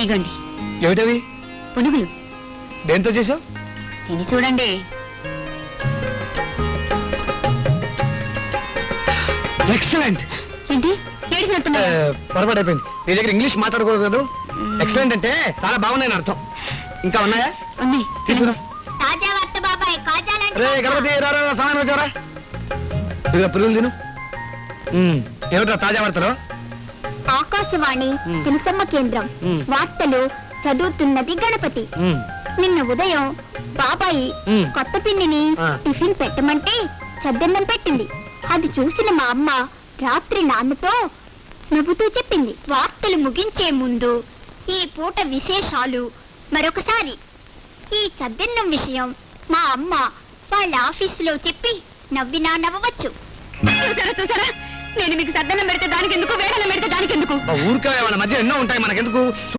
ఇగోండి. ఏమిటవి? పునుగులు. దేంతో చేసావు? తిని చూడండి. ఎక్సలెంట్. ఏంటి ఏడిసినట్టున్నా? పొరపాటు అయిపోయింది. నీ దగ్గర ఇంగ్లీష్ మాట్లాడకూడదు కదా. ఎక్సలెంట్ అంటే చాలా బాగున్నాయని అర్థం. ఇంకా ఉన్నాయా? ఉన్నాయి. తీసుకురా. తాజా వార్త బాబాయ్, కాజాలంటే రే గణపతి రారా, సామాన్ వచ్చారా? ఇదిగో పురుగులు తిను. ఏమిట్రా తాజా వార్తలు? ఆకాశవాణి తెలుసమ్మ కేంద్రం వార్తలు చదువుతున్నది గణపతి. నిన్న ఉదయం బాబాయి కొత్త పిన్నిని టిఫిన్ పెట్టమంటే చద్దన్నం పెట్టింది. అది చూసిన మా అమ్మ రాత్రి నాన్నతో నవ్వుతూ చెప్పింది. వార్తలు ముగించే ముందు ఈ పూట విశేషాలు మరొకసారి. ఈ చద్దన్నం విషయం మా అమ్మ వాళ్ళ ఆఫీసులో చెప్పి నవ్వినా నవ్వవచ్చు. చూసారా నేను మీకు సద్దన్నం పెడితే దానికి ఎందుకు, వేడన్నం పెడితే దానికి ఎందుకు? ఊరికే వాళ్ళ మధ్య ఎన్నో ఉంటాయి, మనకెందుకు?